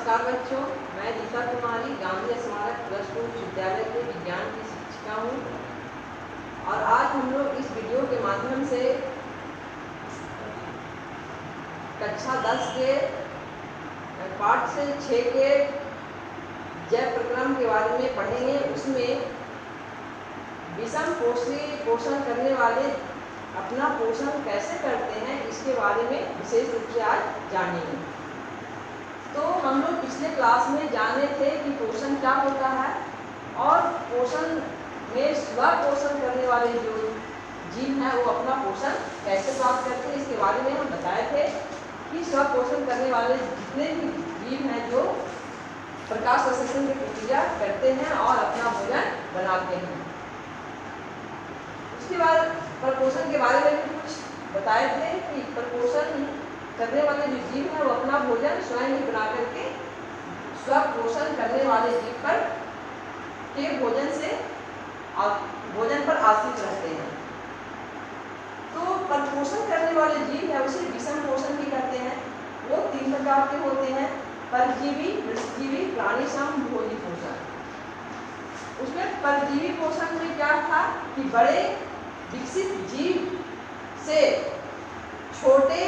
नमस्कार बच्चों, मैं दीपा कुमारी गांधी स्मारक प्लस 2 विद्यालय के विज्ञान की शिक्षिका हूँ। और आज हम लोग इस वीडियो के माध्यम से कक्षा 10 के पाठ से 6 के जैव प्रक्रम के बारे में पढ़ेंगे। उसमें विषम पोषण करने वाले अपना पोषण कैसे करते हैं, इसके बारे में विशेष रूप से आज जानेंगे। तो हम लोग पिछले क्लास में जाने थे कि पोषण क्या होता है और पोषण में स्व पोषण करने वाले जो जीव हैं वो अपना पोषण कैसे प्राप्त करते हैं, इसके बारे में हम बताए थे कि स्व पोषण करने वाले जितने भी जीव हैं जो प्रकाश संश्लेषण की प्रक्रिया करते हैं और अपना भोजन बनाते हैं। उसके बाद प्रपोषण के बारे में कुछ बताए थे कि प्रपोषण करने वाले जो जीव है वो अपना भोजन स्वयं ही बना करके स्व पोषण करने वाले जीव पर के भोजन पर आश्रित रहते हैं। तो प्रपोषण करने वाले जीव है उसे विषम पोषण भी कहते हैं। वो 3 प्रकार के होते हैं: परजीवी, वृक्षजीवी, प्राणी समभोजी पोषण। उसमें परजीवी पोषण में क्या था कि बड़े विकसित जीव से छोटे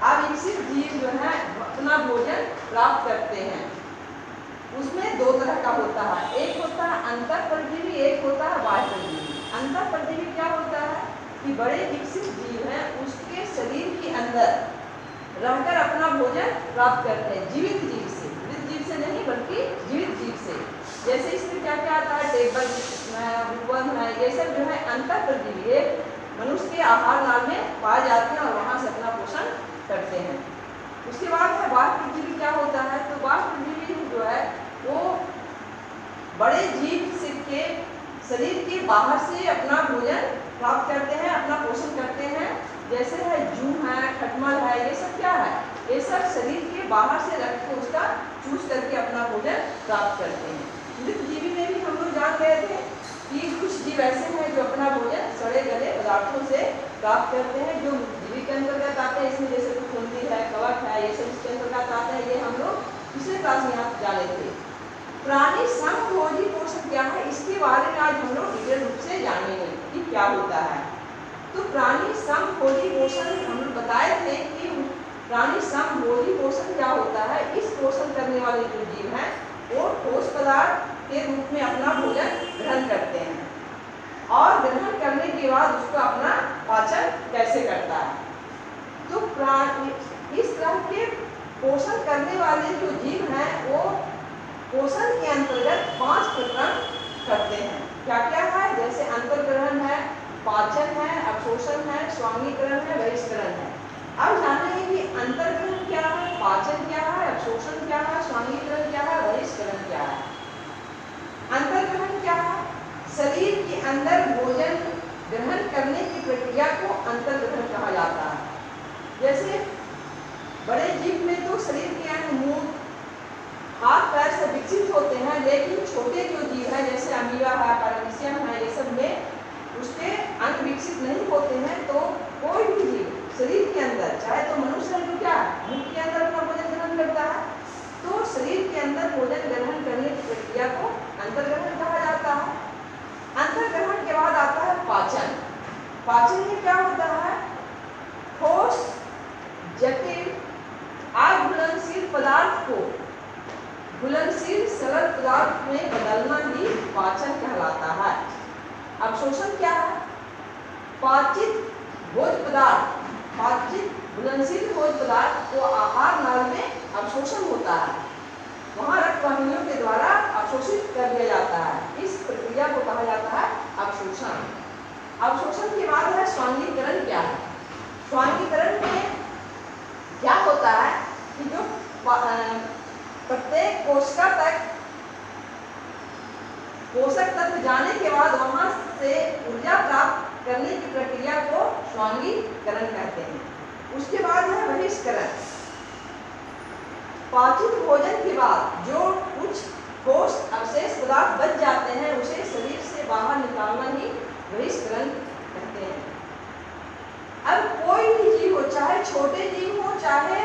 अविकसित जीव जो है अपना भोजन प्राप्त करते हैं। उसमें 2 तरह का होता है, एक होता है अंतर परजीवी, एक होता है बाह्य परजीवी। अंतर परजीवी क्या होता है कि बड़े विकसित जीव हैं उसके शरीर के अंदर रहकर अपना भोजन प्राप्त करते हैं, जीवित जीव से, मृत जीव से नहीं बल्कि जीवित जीव से। जैसे इसमें क्या क्या आता है, टेबल है, ये सब जो है अंतर परजीवी मनुष्य के आहार नाल में पाए जाते हैं और वहाँ से अपना पोषण करते हैं। उसके बाद है बाह्य परजीवी। क्या होता है, तो बाह्य परजीवी जो है वो बड़े जीव के शरीर के बाहर से अपना भोजन प्राप्त करते हैं, अपना पोषण करते हैं। जैसे है जूं है, खटमल है, ये सब क्या है, ये सब शरीर के बाहर से रख के उसका चूस करके अपना भोजन प्राप्त करते हैं। मृत जीवी में भी हम लोग जान गए थे कि कुछ जीव ऐसे हैं जो अपना भोजन सड़े गले पदार्थों से प्राप्त करते हैं, जो जीवी के अंतर्गत आते हैं। इसमें जैसे फफूंदी है, कवक है, ये सब इसके अंतर्गत आते हैं। ये हम लोग पिछले क्लास में आप जाने थे। प्राणी समभोजी पोषण क्या है, इसके बारे में आज हम लोग डिटेल रूप से जानेंगे कि क्या होता है। तो प्राणी समभोजी पोषण हम लोग बताए थे कि प्राणी समभोजी पोषण क्या होता है। इस पोषण करने वाले जो जीव हैं वो ठोस पदार्थ के रूप में अपना भोजन ग्रहण करते हैं और ग्रहण करने के बाद उसको अपना पाचन कैसे करता है। तो इस तरह के पोषण करने वाले जो जीव हैं वो पोषण के अंतर्गत 5 प्रक्रम करते हैं। क्या क्या है, जैसे अंतर्ग्रहण है, पाचन है, अवशोषण है, स्वांगीकरण है, बहिष्करण है। अब जानेंगे कि अंतर्ग्रहण क्या है, पाचन क्या है, अवशोषण क्या है, स्वांगीकरण क्या है, बहिष्करण क्या है। अंतर्ग्रहण क्या है, शरीर के अंदर भोजन ग्रहण करने की प्रक्रिया को अंतर्ग्रहण कहा जाता है। जैसे बड़े जीव में तो शरीर के अंग, मुंह, हाथ पैर से विकसित होते हैं, लेकिन छोटे जो जीव है जैसे अमीबा है, पैरामीशियम है, ये सब में उसके अंग विकसित नहीं होते हैं। तो कोई भी जीव शरीर के अंदर, चाहे तो मनुष्य है जो क्या मुख के अंदर अपना भोजन ग्रहण करता है, तो शरीर के अंदर भोजन ग्रहण करने की प्रक्रिया को अंतर्ग्रहण कहा जाता है। अंतर्ग्रहण के बाद आता है पाचन। पाचन में क्या होता है, ठोस जटिल अघुलनशील पदार्थ को घुलनशील सरल पदार्थ में बदलना ही पाचन कहलाता है। अवशोषण क्या है, पाचित भोज्य पदार्थ, पाचित घुलनशील भोज्य पदार्थ को आहार नाल में अवशोषण होता है, वहाँ रक्त वाहिनियों के द्वारा अवशोषित कर लिया जाता है। इस प्रक्रिया को कहा जाता है अवशोषण। अवशोषण के बाद है स्वांगीकरण। क्या है, स्वांगीकरण में क्या होता है कि जो प्रत्येक कोशिका तक पोषक तत्व जाने के बाद वहां से ऊर्जा प्राप्त करने की प्रक्रिया को स्वांगीकरण कहते हैं। उसके बाद है बहिष्करण। पाचित भोजन के बाद जो कुछ ठोस अवशेष पदार्थ बच जाते हैं उसे शरीर से बाहर निकालना ही बहिष्करण कहते हैं। अब कोई भी जीव हो, चाहे छोटे जीव हो चाहे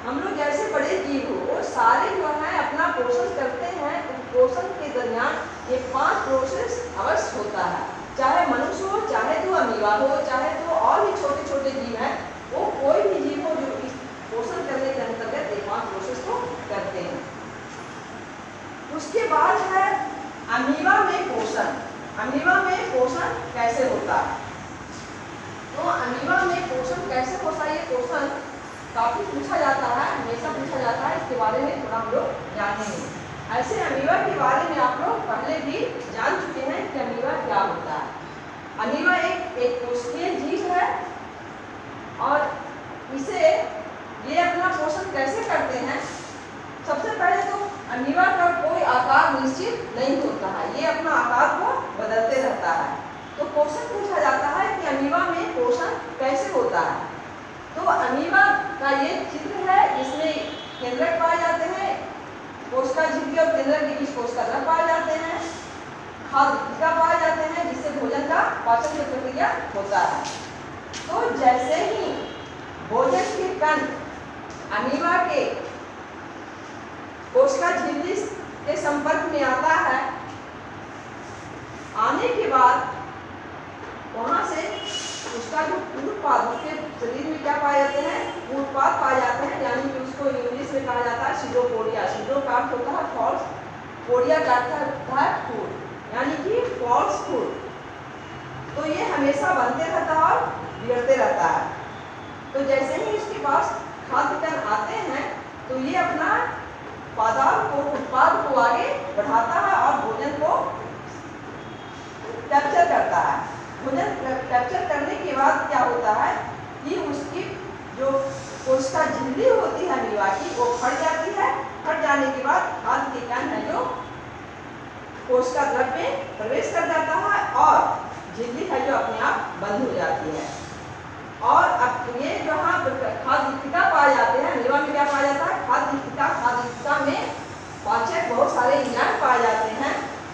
हम लोग जैसे बड़े जीव हो, वो सारे पोषण करते हैं तो पोषण के दरमियान ये 5 प्रोसेस अवश्य होता है। चाहे मनुष्य हो, चाहे तो अमीबा हो, चाहे तो और भी छोटे छोटे जीव हैं, वो कोई भी जीव हो जो इस पोषण करने के अंतर्गत ये 5 प्रोसेस को करते हैं। उसके बाद है अमीबा में पोषण। अमीबा में पोषण कैसे होता है? तो अमीबा में पोषण कैसे होता है, ये क्वेश्चन काफी पूछा जाता है, हमेशा पूछा जाता है। इसके बारे में थोड़ा हम लोग जानेंगे। ऐसे अमीबा के बारे में आप लोग पहले भी जान चुके हैं कि अमीबा क्या होता है। अमीबा एक कोशिकीय जीव है और इसे ये अपना पोषण कैसे करते हैं? सबसे पहले तो अमीबा का कोई आकार निश्चित नहीं होता है, ये अपना आकार को बदलते रहता है। तो क्वेश्चन पूछा जाता है कि अमीबा में पोषण कैसे होता है। तो अमीबा का ये चित्र है, इसमें केंद्रक पाए जाते हैं, कोशिका झिल्ली और केंद्रक के बीच कोशिका द्रव पाए जाते हैं, खाद्य पाए जाते हैं जिससे भोजन का पाचन की प्रक्रिया होता है। तो जैसे ही भोजन के कण अमीबा के कोशिका झिल्ली के संपर्क में आता है, आने के बाद वहां से उसका जो उत्पाद, उसके शरीर में क्या पाए जाते हैं? उत्पाद पाए जाते हैं, यानी कि उसको इंग्लिश में कहा जाता है सीडोपोडिया। सीडो का अर्थ होता है फॉल्स, पोडिया का अर्थ होता है फूड, यानी कि फॉल्स फूड। तो ये हमेशा बनते रहता है और बिगड़ते रहता है। तो जैसे ही इसके पास खाद्य कण आते हैं तो ये अपना उत्पाद को आगे बढ़ाता है और भोजन को कैप्चर करता है। भोजन कैप्चर करने के बाद क्या होता है कि उसकी जो कोशिका झिल्ली होती है अमीबा की, वो फट जाती है। फट जाने के बाद खाद्य के कण है जो कोशिका द्रव में प्रवेश कर जाता है और झिल्ली है जो अपने आप बंद हो जाती है। और अब ये जहाँ खाद्य पाए जाते हैं, अमीबा में क्या पाया जाता है? खाद्य में पाचक बहुत सारे एंजाइम पाए जाते हैं,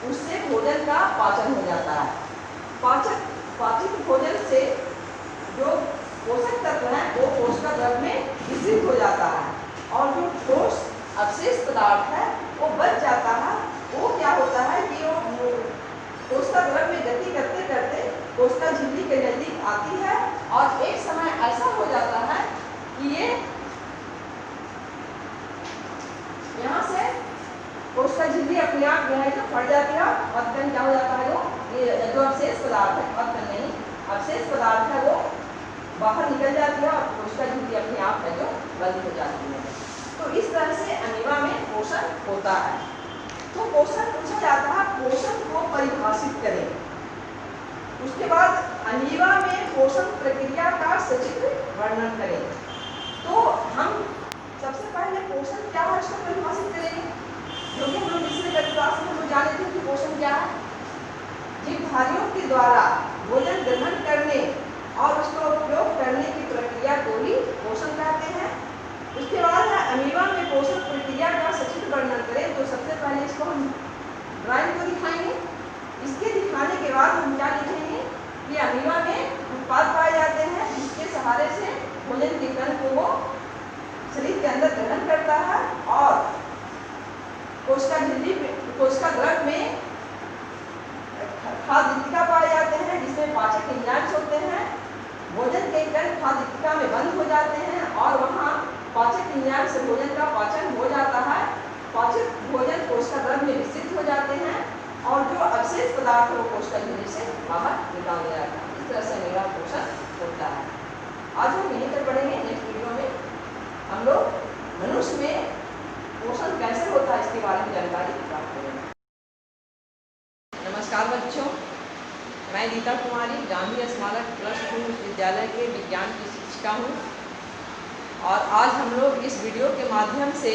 उससे भोजन का पाचन हो जाता है। पाचित भोजन से जो पोषक तत्व हैं वो कोशिका द्रव में विसर्जित हो जाता है और जो ठोस अवशेष पदार्थ है वो बच जाता है। वो क्या होता है कि वो कोशिका द्रव में गति करते करते कोशिका झिल्ली के नजदीक आती है और एक समय ऐसा हो जाता है कि ये यहाँ से कोशिका झिल्ली अपने आप जो है तो फट जाती है और कण क्या हो जाता है, वो ये जो अवशेष पदार्थ है, और कण नहीं अवशेष पदार्थ है, वो बाहर निकल जाती है और कोशिका झिल्ली अपने आप है जो बंद हो जाती है। तो इस तरह से अमीबा में पोषण होता है। तो पोषण पूछा जाता है, पोषण को परिभाषित करें। उसके बाद अमीबा में पोषण प्रक्रिया का सचित्र वर्णन करें। तो हम सबसे पहले पोषण क्या है इसको परिभाषित करेंगे, जो कि हम लोग पिछले क्लास में हम जाने थे कि पोषण क्या है। जीवधारियों के द्वारा भोजन ग्रहण करने और उसका उपयोग करने की प्रक्रिया को ही पोषण कहते हैं। उसके बाद है अमीबा में पोषण प्रक्रिया का सचित्र वर्णन करें। तो सबसे पहले इसको हम ड्राइंग को दिखाएंगे। इसके दिखाने के बाद हम क्या लिखेंगे कि अमीबा में उत्पाद पाए जाते हैं जिसके सहारे से भोजन के कण को वो शरीर के अंदर ग्रहण करता है और कोशिका द्रव में खाद्य पाए जाते हैं जिसमें पाचक एंजाइम्स होते हैं। भोजन के कण खाद्य में बंद हो जाते हैं और वहाँ पाचक एंजाइम से भोजन का पाचन हो जाता है। पाचक भोजन कोशिका द्रव में विसर्जित हो जाते हैं और जो अवशेष पदार्थ है वो कोशिका झिल्ली से बाहर निकाल दिया जाता है। इस तरह से अमीबा पोषण होता है। आज हम यहीं पर पढ़ेंगे। नेक्स्ट वीडियो में हम लोग मनुष्य में पोषण कैसे होता है इसके बारे में जानकारी प्राप्त करेंगे। नमस्कार बच्चों, मैं गीता कुमारी गांधी स्मारक +2 विद्यालय के विज्ञान की शिक्षिका हूँ और आज हम लोग इस वीडियो के माध्यम से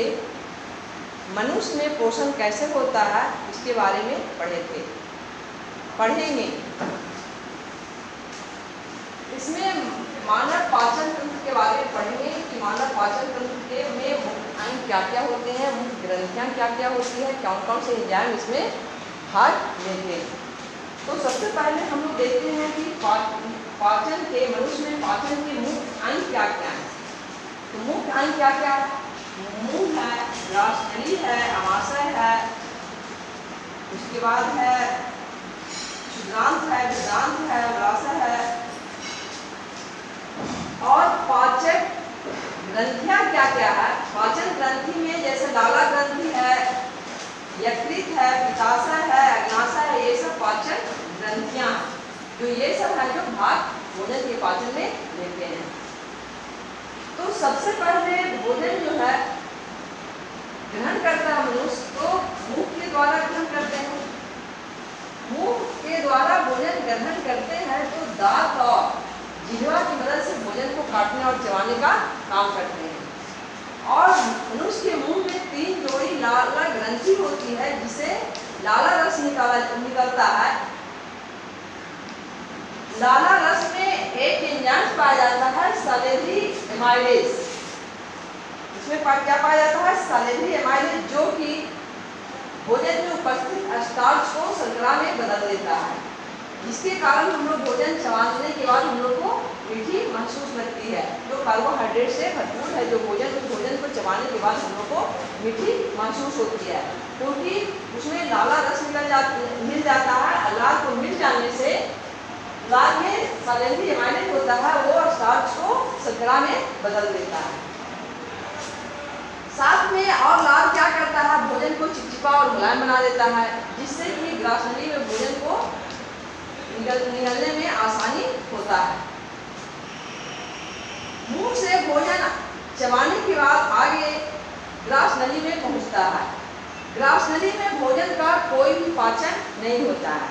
मनुष्य में पोषण कैसे होता है इसके बारे में पढ़ेंगे। इसमें मानव पाचन तंत्र के बारे में पढ़ेंगे कि मानव पाचन तंत्र के में मुख्य अंग क्या क्या होते हैं, मुख्य ग्रंथियाँ क्या क्या होती है, कौन कौन से एंजाइम इसमें भाग लेते हैं। तो सबसे पहले हम लोग देखते हैं कि मनुष्य में पाचन के मुख्य अंग क्या क्या है। तो मुख्य अंग क्या क्या है? मुंह है, ग्रासनली है, अमाशय है, उसके बाद है क्षुद्रांत है, विद्रांत है, व्यासाय है। और पाचक ग्रंथियां क्या क्या है? पाचन ग्रंथि में जैसे लाला ग्रंथि है, यकृत है, पित्ताशय है, अग्नाशय है, ये सब पाचन ग्रंथियां जो ये सब है जो भाग भोजन के पाचन में लेते हैं। तो सबसे पहले भोजन जो है ग्रहण करता है मनुष्य, तो मुंह के द्वारा ग्रहण करते हैं। मुंह के द्वारा भोजन ग्रहण करते हैं तो दांत और जिह्वा की मदद से भोजन को काटने और चबाने का काम करते हैं। और मनुष्य के मुंह में 3 जोड़ी लाला ग्रंथि होती है जिसे लाला रस निकलता है। लाला रस में एक एंजाइम पाया जाता है सलेरी एमाइलेज। इसमें क्या पाया जाता है? सलेरी एमाइलेज, जो कि भोजन में उपस्थित स्टार्च को शर्करा में बदल देता है, जिसके कारण हम लोग भोजन चबाने के बाद हम लोग को मीठी महसूस लगती है। जो कार्बोहाइड्रेट से भरपूर है जो भोजन को चबाने के बाद हम लोग को मीठी महसूस होती है, क्योंकि उसमें लाला रस मिल जाता है। लाल को मिल जाने से लाल में सलेरी एमाइलेज होता है, वो स्टार्च को शर्करा में बदल देता है। साथ में और लाल क्या करता है? भोजन को चिपचिपा और मुलायम बना देता है, जिससे कि ग्रासनली में भोजन को निगलने में आसानी होता है। मुंह से भोजन चबाने के बाद आगे ग्रासनली में पहुंचता है। ग्रासनली में भोजन का कोई भी पाचन नहीं होता है,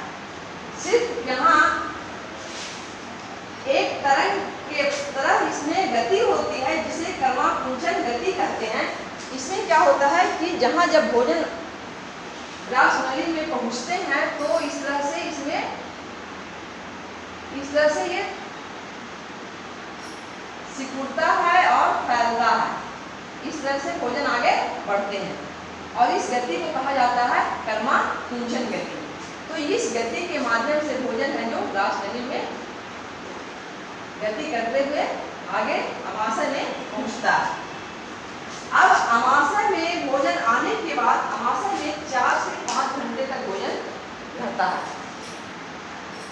सिर्फ यहाँ एक तरंग के तरह इसमें गति होती है जिसे कर्माकुंचन गति कहते हैं। इसमें क्या होता है कि जहाँ जब भोजन ग्रासनली में पहुंचते हैं तो इस तरह से ये सिकुड़ता है और फैलता है। इस तरह से भोजन आगे बढ़ते हैं और इस गति को कहा जाता है कर्माकुंचन गति। तो इस गति के माध्यम से भोजन है जो ग्रासनली में गति करते हुए आगे अमाशय में पहुंचता है। अब अमाशय में भोजन आने के बाद अमाशय में 4 से 5 घंटे तक भोजन रहता है।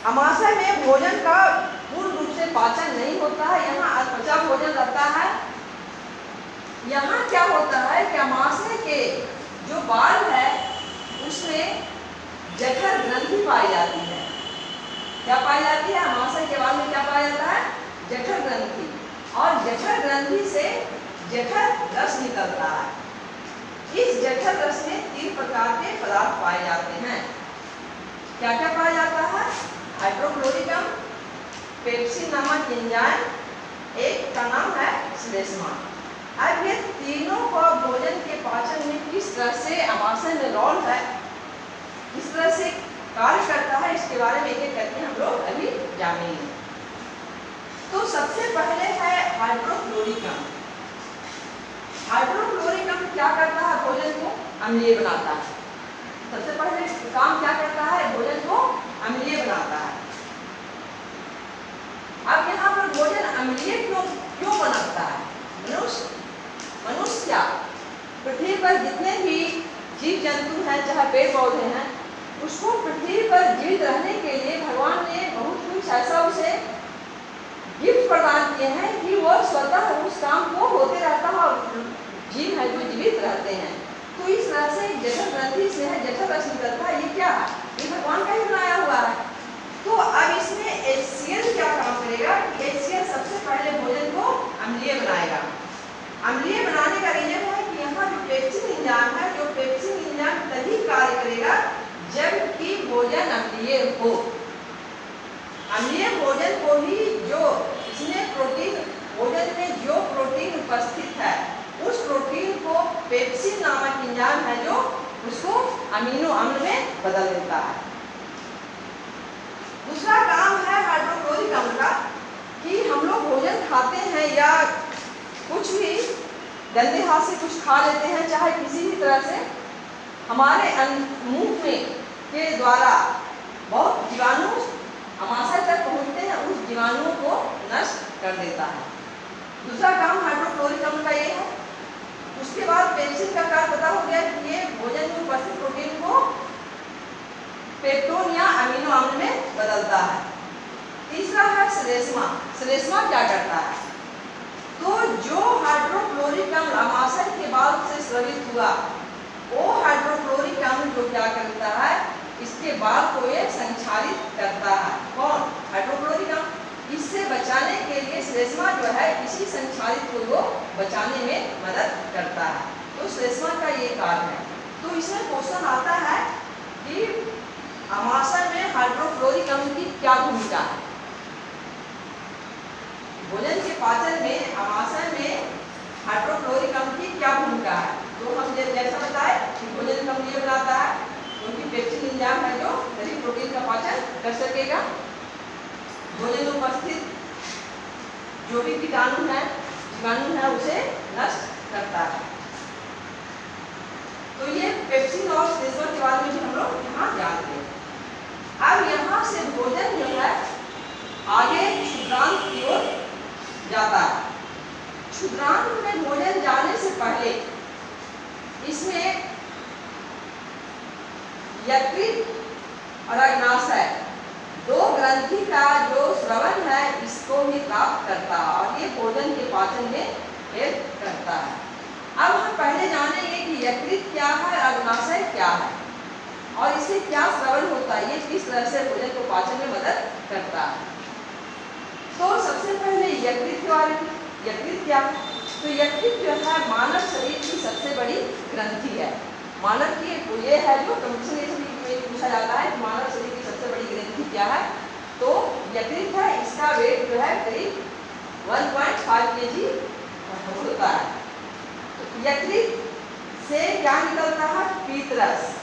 अमाशय में भोजन का पूर्ण रूप से पाचन नहीं होता है, यहाँ अपचा भोजन रहता है। यहाँ क्या होता है कि अमाशय के जो बाल है उसमें जठर ग्रंथि पाई जाती है। क्या पाई जाती है? अमाशय के बाल में क्या पाया जाता है? जठर ग्रंथि। और जठर ग्रंथि से जठर रस निकलता है। इस जठर रस में 3 प्रकार के पदार्थ पाए जाते हैं। क्या क्या पाया जाता है? हाइड्रोक्लोरिकम, पेप्सिन नामक एंजाइम, एक का नाम है श्लेष्मा। अब ये तीनों का भोजन के पाचन में किस तरह से अमाशय में रोल है, किस तरह से कार्य करता है, इसके बारे में एक करके हम लोग अभी जानेंगे। तो सबसे पहले है हाइड्रोक्लोरिकम। हाइड्रोक्लोरिकम क्या करता है? भोजन को अम्लीय बनाता है। सबसे पहले काम क्या करता है? भोजन को अम्लीय बनाता है। अब यहाँ पर भोजन अम्लीय क्यों बनता है? मनुष्य क्या पृथ्वी पर जितने भी जीव जंतु हैं, चाहे पेड़ पौधे हैं, उसको पृथ्वी पर जीवित रहने के लिए भगवान ने बहुत कुछ ऐसा उसे गिफ्ट प्रदान किए हैं कि वो स्वतः उस काम को होते रहता है और जीव है जो जीवित रहते हैं। तो इस तरह से जठर ग्रंथि से है जठर रस निकलता है। ये क्या है? ये भगवान का ही बनाया हुआ है। तो अब इसमें HCl क्या काम करेगा? HCl सबसे पहले भोजन को अम्लीय बनाएगा। अम्लीय बनाने का रीजन है कि यहाँ जो पेप्सिन एंजाइम है, जो पेप्सिन एंजाइम तभी कार्य करेगा जबकि भोजन अम्लीय हो। अम्लीय भोजन को ही जो इसमें प्रोटीन, भोजन में जो प्रोटीन उपस्थित है उस प्रोटीन को पेप्सिन नामक एंजाइम है जो उसको अमीनो अम्ल में बदल देता है। दूसरा काम है हाइड्रोक्लोरिक अम्ल का कि हम लोग भोजन खाते हैं या कुछ भी गंदे हाथ से कुछ खा लेते हैं, चाहे किसी भी तरह से हमारे मुंह में के द्वारा बहुत जीवाणु अमाशय तक पहुंचते हैं, उस जीवाणुओं को नष्ट कर देता है। दूसरा काम हाइड्रोक्लोरिक अम्ल का ये है। उसके बाद पेप्टोन या अमीनो अम्ल में बदलता है। तीसरा है श्लेष्मा। श्लेष्मा क्या करता है? तो जो हाइड्रोक्लोरिक अम्ल आमाशय के बाद से स्रवित हुआ, वो हाइड्रोक्लोरिक अम्ल जो क्या करता है, इसके बाद को ये संक्षारित करता है। कौन? हाइड्रोक्लोरिक अम्ल। इससे बचाने के लिए श्लेष्मा जो है इसी संक्षारित को वो बचाने में मदद करता है। तो श्लेष्मा का ये कार्य है। तो इसमें क्वेश्चन आता है कि आमाशय में हाइड्रोक्लोरिक अम्ल की क्या भूमिका है? भोजन के पाचन में आमाशय में हाइड्रोक्लोरिक अम्ल की क्या भूमिका है? तो हम जैसा बताए कि भोजन अम्लीय बनाता है, क्योंकि पेप्सिन एंजाइम है जो शरीर प्रोटीन का पाचन कर सकेगा। भोजन में उपस्थित जो भी कीटाणु है उसे नष्ट करता है। तो ये पेप्सिन और श्लेष्मा के बारे में भी हम लोग यहाँ जानते हैं। अब यहाँ से भोजन जो है आगे क्षुद्रांत की ओर जाता है। क्षुद्रांत में भोजन जाने से पहले इसमें यकृत और अग्नाशय दो ग्रंथि का जो स्रवन है इसको भी प्राप्त करता है और ये भोजन के पाचन में हेल्प करता है। अब हम पहले जानेंगे कि यकृत क्या है, अग्नाशय क्या है और इससे क्या स्रवन होता है, ये किस तरह से भोजन को पाचन में मदद करता है। तो सबसे पहले यकृत के बारे में। यकृत क्या है? तो यकृत जो है मानव शरीर की सबसे बड़ी ग्रंथि है। मानव की ये है जो कंपटीशन में पूछा जाता है कि मानव शरीर की सबसे बड़ी ग्रंथि क्या है, तो यकृत है। इसका वेट जो है करीब 1.5 kg होता है। तो यकृत से क्या निकलता है? पीतरस,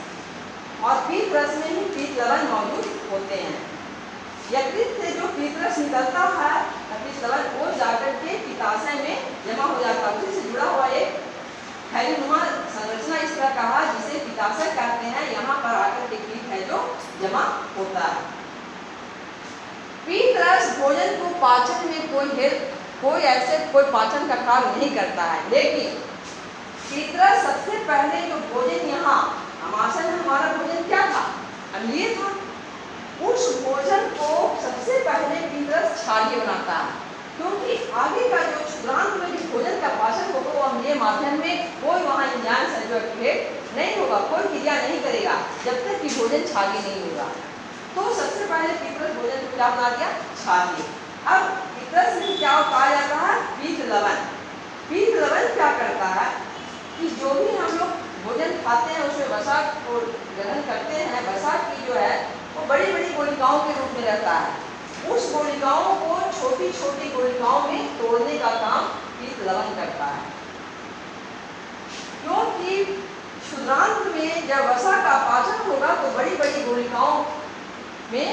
और पीतरस में ही पीत लवण मौजूद होते हैं। यकृत से जो पीतरस निकलता है, पीत लवण, वो जाकर के पित्ताशय में जमा हो जाता है। उसी से जुड़ा हुआ एक थैलीनुमा संरचना इस तरह का है जिसे पित्ताशय कहते हैं। यहाँ पर आकर के पीत है जो जमा होता है। पीतरस भोजन को पाचन में कोई पाचन का कार्य नहीं करता है, लेकिन पीतरस सबसे पहले जो भोजन यहाँ आमाशय में हमारा भोजन क्या था? अम्लीय था। उस भोजन को सबसे पहले पीतरस क्षारीय बनाता है, क्योंकि आगे का जो क्षुद्रांत में जो भोजन का पाचन होगा वो अम्लीय माध्यम में कोई वहाँ एंजाइम जो एक्टिवेट नहीं होगा, कोई क्रिया नहीं करेगा जब तक कि भोजन क्षारीय नहीं होगा। तो सबसे पहले पीतरस भोजन को क्या बना दिया? क्षारीय। अब पीतरस में क्या पाया जाता है? पीत लवण। पीत लवण क्या करता है कि जो भी हम लोग भोजन खाते हैं उसमें वसा को ग्रहण करते हैं, वसा की जो है वो बड़ी बड़ी गोलिकाओं के रूप में रहता है। उस गोलिकाओं को छोटी छोटी गोलिकाओं में तोड़ने का काम पीत लवण करता है, क्योंकि क्षुद्रांत में जब वसा का पाचन होगा तो बड़ी बड़ी गोलिकाओं में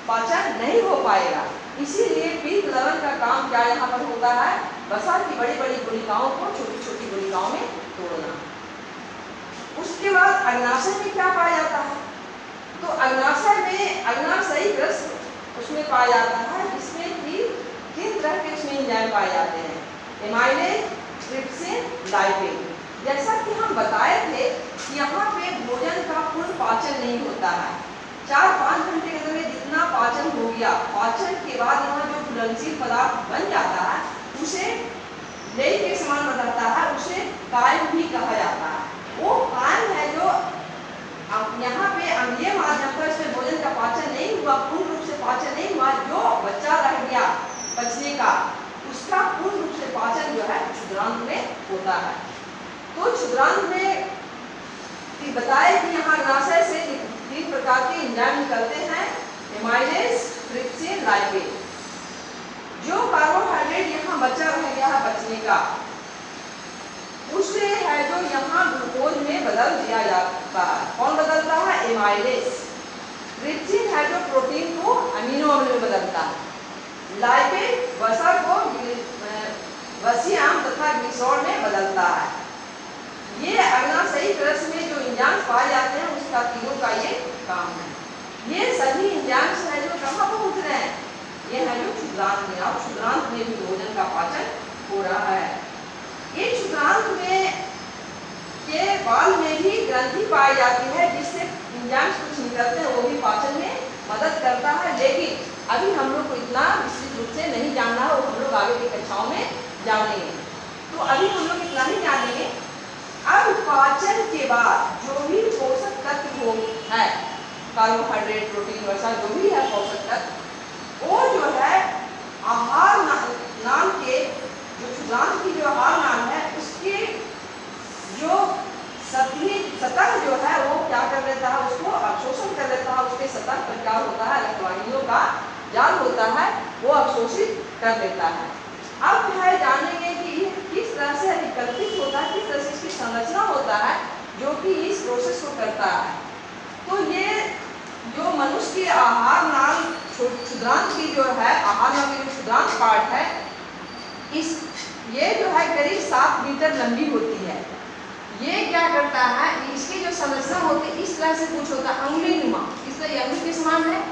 पाचन नहीं हो पाएगा। इसीलिए पीत लवण का काम क्या यहाँ पर होता है? वसा की बड़ी बड़ी गोलिकाओं को छोटी छोटी गोलिकाओं में तोड़ना। उसके बाद अग्नाशय में क्या पाया जाता है? तो अग्नाशय में अग्नाशयी ग्रस्त उसमें पाया जाता है, जिसमें कि 3 तरह के उसमें एंजाइम पाए जाते हैं: एमाइलेज, ट्रिप्सिन, लाइपेज। जैसा कि हम बताए थे कि यहाँ पे भोजन का पूर्ण पाचन नहीं होता है। 4-5 घंटे के अंदर में जितना पाचन हो गया, पाचन के बाद यहाँ जो घुलनशील पदार्थ बन जाता है उसे लेई के समान बताता है, उसे कायम भी कहा जाता है। वो कायम है जो यहाँ पे अम्लीय माध्यम पर इसमें भोजन का पाचन नहीं हुआ, पूर्ण रूप से पाचन नहीं हुआ, जो बच्चा रह गया पचने का, उसका पूर्ण रूप से पाचन जो है क्षुद्रांत में होता है। तो क्षुद्रांत में बताए कि यहाँ अग्नाशय से 3 प्रकार के एंजाइम निकलते हैं: एमाइलेज, ट्रिप्सिन, लाइपेज। जो कार्बोहाइड्रेट यहाँ बचा रह गया है बचने का, उसे है जो यहाँ ग्लूकोज में बदल दिया जाता है। कौन बदलता है? एमाइलेज। ट्रिप्सिन है जो प्रोटीन को अमीनो अम्ल में बदलता है। लाइपेज वसा को वसीयम तथा ग्लिसरॉल में बदलता है। ये अग्नाशयी ग्रस्त में जो एंजाइम्स पाए जाते हैं उसका तीनों का ये काम है। ये सभी एंजाइम्स है जो कहाँ पहुँच रहे हैं? ये है जो क्षुद्रांत में। अब क्षुद्रांत में भी भोजन का पाचन हो रहा है। ये क्षुद्रांत में के बाल में भी ग्रंथि पाई जाती है, जिससे एंजाइम्स कुछ निकलते हैं, वो भी पाचन में मदद करता है। लेकिन अभी हम लोग को इतना विस्तृत रूप से नहीं जानना है, वो हम लोग आगे की कक्षाओं में जानेंगे। तो अभी हम लोग इतना ही जानेंगे। अब पाचन के बाद जो भी पोषक तत्व हो है, कार्बोहाइड्रेट, प्रोटीन वसा जो भी है पोषक तत्व, वो जो है आहार नाम के जो क्षुद्रांत की जो आहार नाम है उसके जो सतह जो है वो क्या कर लेता है, उसको अवशोषण कर लेता है। उसके सतह पर क्या होता है, रक्तवाहिनियों का जाल होता है, वो अवशोषित कर लेता है। अब है जानेंगे कि किस तरह से विकल्पित होता है, किस तरह से इसकी संरचना होता है जो कि इस प्रोसेस को करता है। तो ये जो मनुष्य के आहार नाल क्षुद्रांत की जो है आहार नाल की जो क्षुद्रांत पार्ट है, इस ये जो है करीब 7 मीटर लंबी होती है। ये क्या करता है, इसकी जो संरचना होती है इस तरह से कुछ होता है, अंगुली नुमा, इस तरह अंगुली के समान है।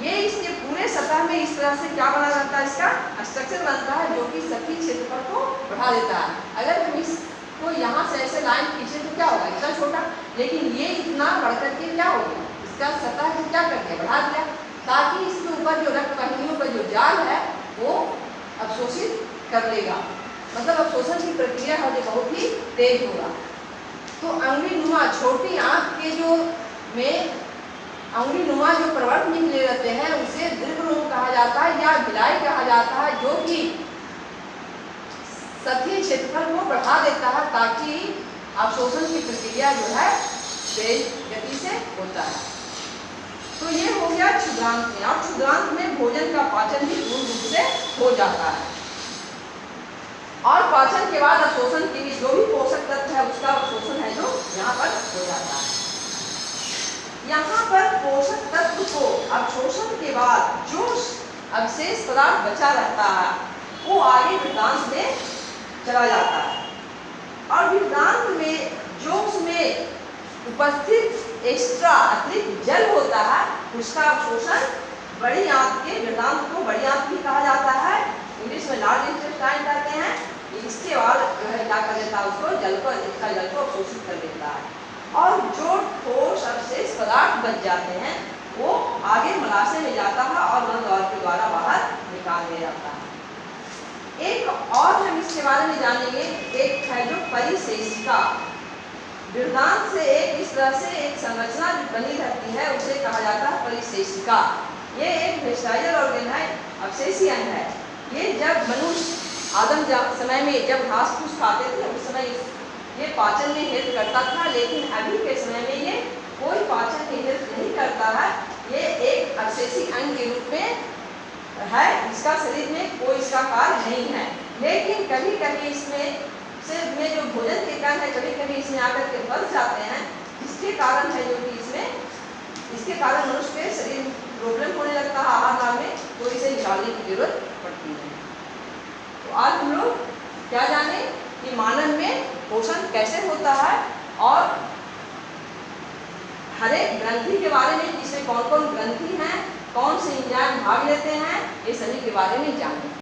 ये इसके पूरे सतह में इस तरह से क्या बना रहता है, इसका स्ट्रक्चर बनता है जो कि सतही क्षेत्रफल को बढ़ा देता है। अगर हम इसको यहाँ से ऐसे लाइन खींचे तो क्या होगा, इतना छोटा, लेकिन ये इतना बढ़कर के क्या हो गया, इसका सतह को क्या कर दिया, बढ़ा दिया, ताकि इसके ऊपर जो रक्तवाहिनियों का जो जाल है वो अवशोषित कर लेगा। मतलब अवशोषण की प्रक्रिया है जो बहुत ही तेज होगा। तो अंगुली नुमा छोटी आंत के जो में अंगुली नुमा जो प्रवर्त निकले रहते हैं उसे दीर्घरोम कहा जाता है या भिलाई कहा जाता है, जो कि सतही क्षेत्रफल को बढ़ा देता है ताकि अवशोषण की प्रक्रिया जो है तेज गति से होता है। तो ये हो गया क्षुद्रांत में। और क्षुद्रांत में भोजन का पाचन भी पूर्ण रूप से हो जाता है और पाचन के बाद अवशोषन की जो भी पोषक तत्व है उसका अवशोषण है जो यहाँ पर हो जाता है। यहाँ पर पोषक तत्व को अवशोषण के बाद जो अवशेष पदार्थ बचा रहता है वो आगे वृद्धांत में चला जाता है और वृद्धांत में जो उसमें उपस्थित एक्स्ट्रा अतिरिक्त जल होता है उसका अवशोषण बड़ी आंत के वृद्धांत को बड़ी आंत भी कहा जाता है, इंग्लिश में लार्ज इंटेस्टाइन कहते हैं। इसके बाद जो है क्या कर लेता है, उसको जल को अवशोषित कर लेता है और जो ठोस अवशेष पदार्थ बच जाते हैं वो आगे मलाशय में जाता है और मल द्वार के द्वारा बाहर निकाल दिया जाता है। एक और हम इसके बारे में जानेंगे, एक है जो परिशेषिका। वृद्धांत से एक इस तरह से एक संरचना जो बनी रहती है उसे कहा जाता है परिशेषिका। ये एक वेस्टाइलर ऑर्गन है, अवशेषी अंग है। ये जब मनुष्य आदम समय में जब घास फूस खाते थे उस समय ये पाचन में हेल्प करता था, लेकिन अभी के समय में ये कोई पाचन में हेल्प नहीं करता है। ये एक अवशेषी अंग के रूप में है, इसका शरीर में कोई इसका कार्य नहीं है। लेकिन कभी कभी इसमें से में जो भोजन के कण है कभी कभी इसमें आकर के फंस जाते हैं, जिसके कारण है जो कि इसके कारण मनुष्य के शरीर में प्रॉब्लम होने लगता है आहार नाल में, तो इसे निकालने की जरूरत पड़ती है। तो आज हम लोग क्या जाने कि मानव में पोषण कैसे होता है और हर एक ग्रंथि के बारे में, इसमें कौन कौन ग्रंथि हैं, कौन से एंजाइम भाग लेते हैं, ये सभी के बारे में जानें।